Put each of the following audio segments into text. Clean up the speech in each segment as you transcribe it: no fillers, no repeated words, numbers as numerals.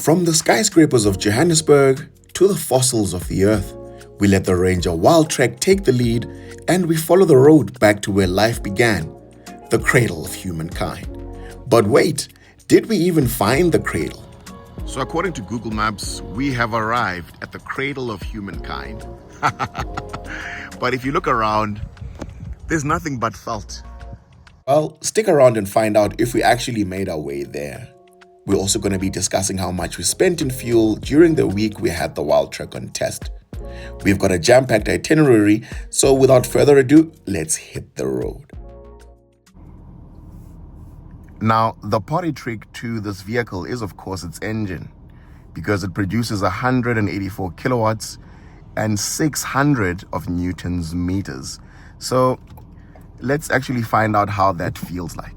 From the skyscrapers of Johannesburg to the fossils of the earth, we let the Ranger Wildtrak take the lead and we follow the road back to where life began, the cradle of humankind. But wait, did we even find the cradle? So according to Google Maps, we have arrived at the cradle of humankind. But if you look around, there's nothing but felt. Well, stick around and find out if we actually made our way there. We're also going to be discussing how much we spent in fuel during the week we had the Wildtrak on test. We've got a jam-packed itinerary, so without further ado, let's hit the road. Now, the party trick to this vehicle is, of course, its engine, because it produces 184 kilowatts and 600 of newtons meters. So let's actually find out how that feels like.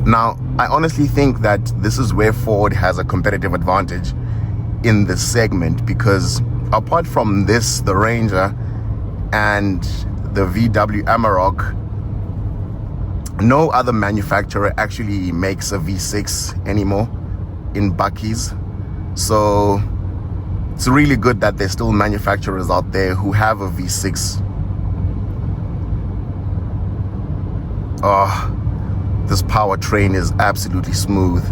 Now, I honestly think that this is where Ford has a competitive advantage in this segment, because apart from this, the Ranger and the VW Amarok, no other manufacturer actually makes a V6 anymore in buckies. So it's really good that there's still manufacturers out there who have a V6. Oh, this powertrain is absolutely smooth.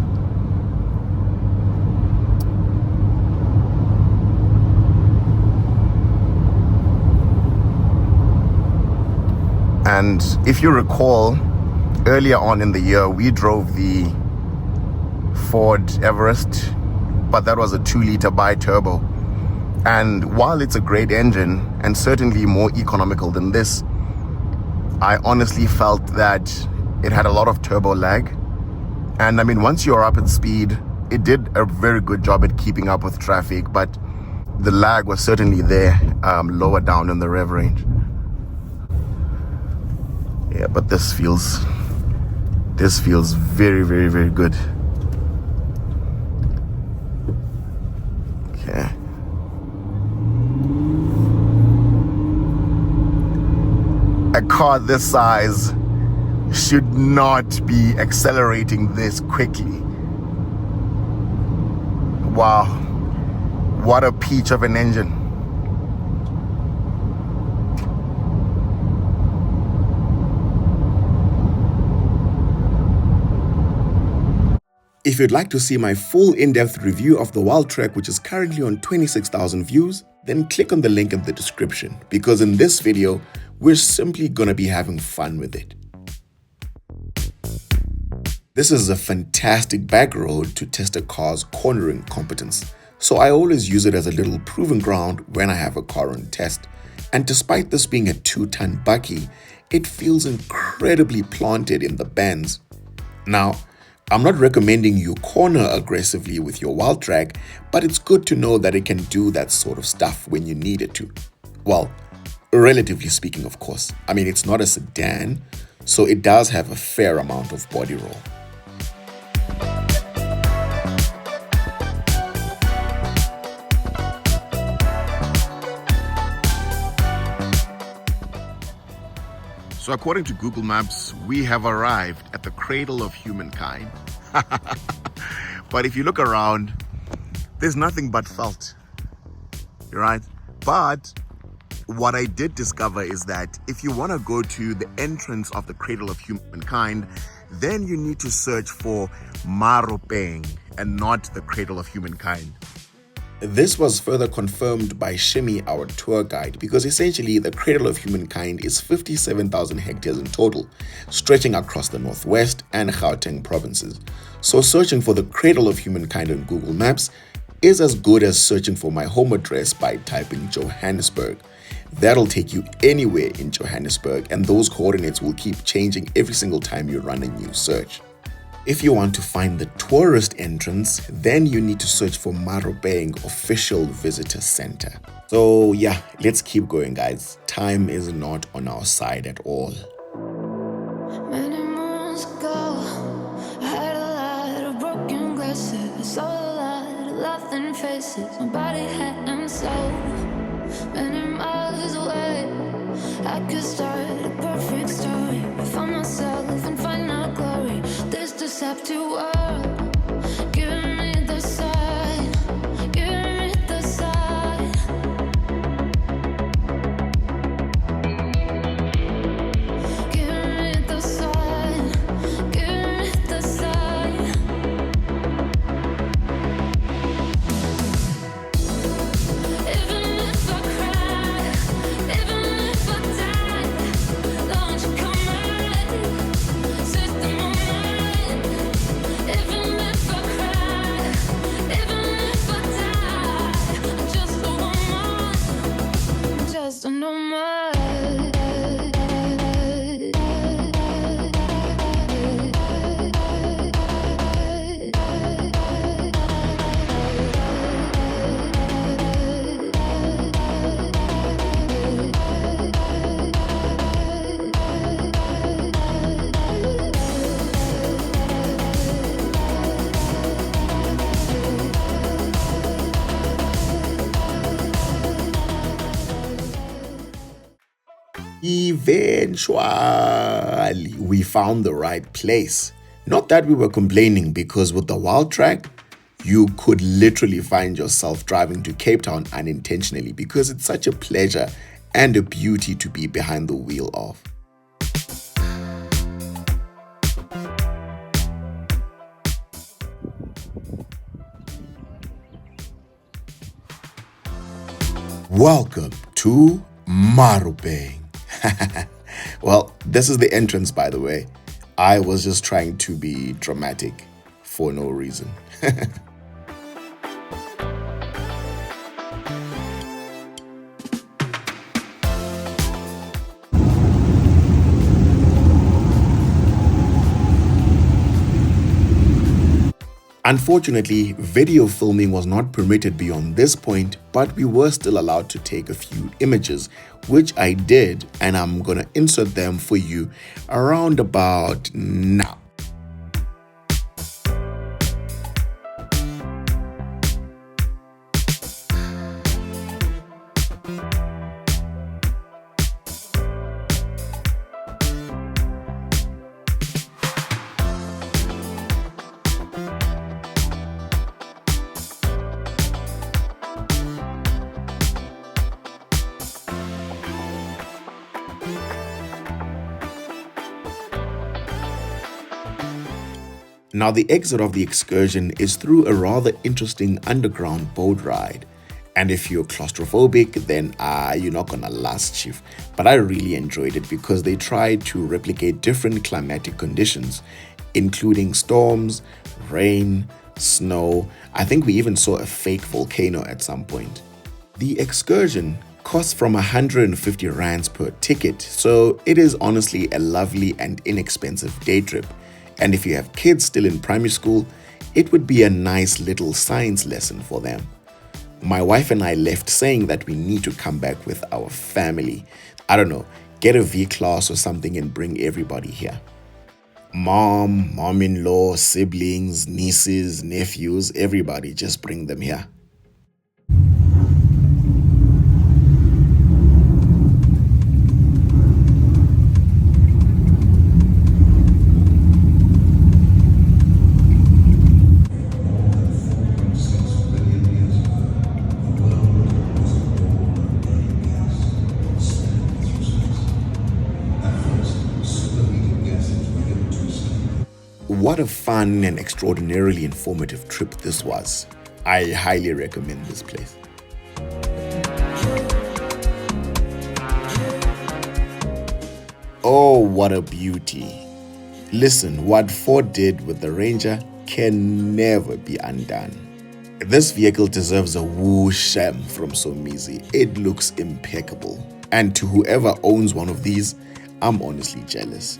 And if you recall, earlier on in the year, we drove the Ford Everest, but that was a 2-liter bi-turbo. And while it's a great engine and certainly more economical than this, I honestly felt that it had a lot of turbo lag. And I mean, once you're up at speed, it did a very good job at keeping up with traffic, but the lag was certainly there lower down in the rev range. Yeah, but this feels very, very, very good. Okay. A car this size should not be accelerating this quickly. Wow, what a peach of an engine. If you'd like to see my full in-depth review of the Wildtrak, which is currently on 26,000 views, then click on the link in the description, because in this video, we're simply gonna be having fun with it. This is a fantastic back road to test a car's cornering competence, so I always use it as a little proving ground when I have a car on test. And despite this being a 2-ton bucky, it feels incredibly planted in the bends. Now, I'm not recommending you corner aggressively with your Wildtrak, but it's good to know that it can do that sort of stuff when you need it to. Well, relatively speaking, of course. I mean, it's not a sedan, so it does have a fair amount of body roll. So according to Google Maps, we have arrived at the cradle of humankind. But if you look around, there's nothing but felt, right? But what I did discover is that if you want to go to the entrance of the cradle of humankind, then you need to search for Maropeng and not the cradle of humankind. This was further confirmed by Shimmy, our tour guide, because essentially the Cradle of Humankind is 57,000 hectares in total, stretching across the Northwest and Gauteng provinces. So searching for the Cradle of Humankind on Google Maps is as good as searching for my home address by typing Johannesburg. That'll take you anywhere in Johannesburg, and those coordinates will keep changing every single time you run a new search. If you want to find the tourist entrance, then you need to search for Maropeng Official Visitor Center. So yeah, let's keep going, guys. Time is not on our side at all. Many moons ago, I had a lot of broken glasses, saw a lot of laughing faces, my body, head, and soul. Many miles away, I could start a perfect story. Find myself and find out glory. This deceptive world, giving me the sign, giving me the sign. Giving me the sign, giving me the sign. Even if I cry, even if I die, don't you come right, system of mine. Even if I cry, even if I die, I'm just a woman, I'm just a nomad. Eventually, we found the right place. Not that we were complaining, because with the Wildtrak, you could literally find yourself driving to Cape Town unintentionally, because it's such a pleasure and a beauty to be behind the wheel of. Welcome to Marubeng. Well, this is the entrance, by the way. I was just trying to be dramatic for no reason. Unfortunately, video filming was not permitted beyond this point, but we were still allowed to take a few images, which I did, and I'm gonna insert them for you around about now. Now, the exit of the excursion is through a rather interesting underground boat ride. And if you're claustrophobic, then you're not gonna last, chief. But I really enjoyed it because they tried to replicate different climatic conditions, including storms, rain, snow. I think we even saw a fake volcano at some point. The excursion costs from 150 rands per ticket, so it is honestly a lovely and inexpensive day trip. And if you have kids still in primary school, it would be a nice little science lesson for them. My wife and I left saying that we need to come back with our family. I don't know, get a V-Class or something and bring everybody here. Mom, mom-in-law, siblings, nieces, nephews, everybody, just bring them here. What a fun and extraordinarily informative trip this was. I highly recommend this place. Oh, what a beauty. Listen, what Ford did with the Ranger can never be undone. This vehicle deserves a woo-sham from Somizi. It looks impeccable. And to whoever owns one of these, I'm honestly jealous.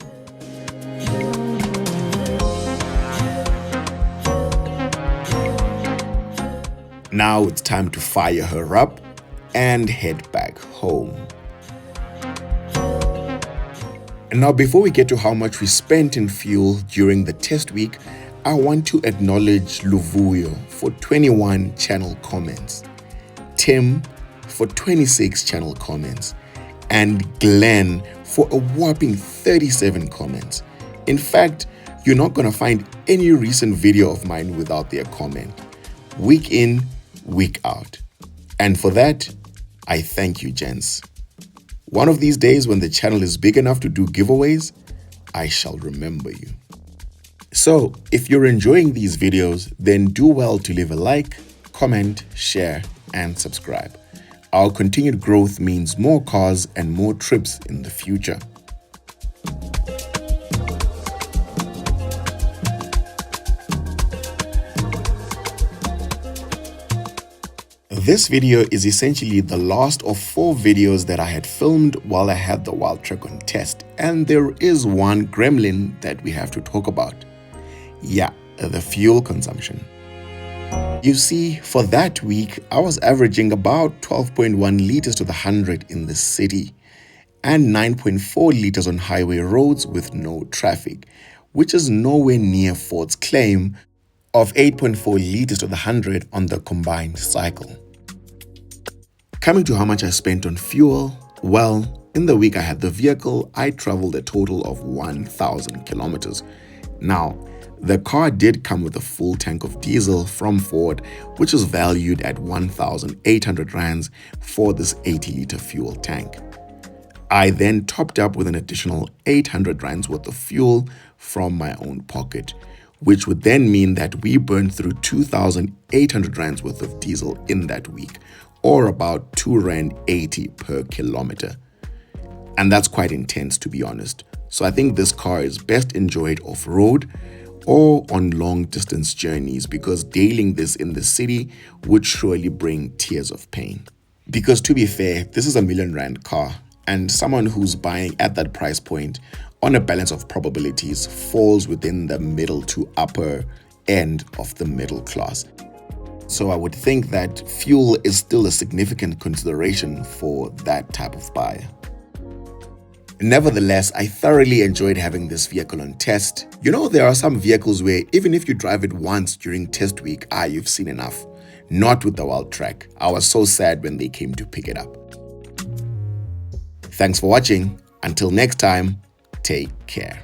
Now it's time to fire her up and head back home. And now, before we get to how much we spent in fuel during the test week, I want to acknowledge Luvuyo for 21 channel comments, Tim for 26 channel comments, and Glenn for a whopping 37 comments. In fact, you're not going to find any recent video of mine without their comment. Week in, week out. And for that, I thank you, gents. One of these days when the channel is big enough to do giveaways, I shall remember you. So, if you're enjoying these videos, then do well to leave a like, comment, share, and subscribe. Our continued growth means more cars and more trips in the future. This video is essentially the last of 4 videos that I had filmed while I had the Wildtrak on test, and there is one gremlin that we have to talk about. Yeah, the fuel consumption. You see, for that week, I was averaging about 12.1 liters to the 100 in the city and 9.4 liters on highway roads with no traffic, which is nowhere near Ford's claim of 8.4 liters to the 100 on the combined cycle. Coming to how much I spent on fuel, well, in the week I had the vehicle, I traveled a total of 1,000 kilometers. Now, the car did come with a full tank of diesel from Ford, which is valued at 1,800 rands for this 80-liter fuel tank. I then topped up with an additional 800 rands worth of fuel from my own pocket, which would then mean that we burned through 2,800 rands worth of diesel in that week, or about 2.80 rand per kilometer. And that's quite intense, to be honest. So I think this car is best enjoyed off-road or on long-distance journeys, because dailing this in the city would surely bring tears of pain. Because to be fair, this is a R1,000,000 car, and someone who's buying at that price point on a balance of probabilities falls within the middle to upper end of the middle class. So I would think that fuel is still a significant consideration for that type of buyer. Nevertheless, I thoroughly enjoyed having this vehicle on test. You know, there are some vehicles where even if you drive it once during test week, you've seen enough. Not with the Wildtrak. I was so sad when they came to pick it up. Thanks for watching. Until next time, take care.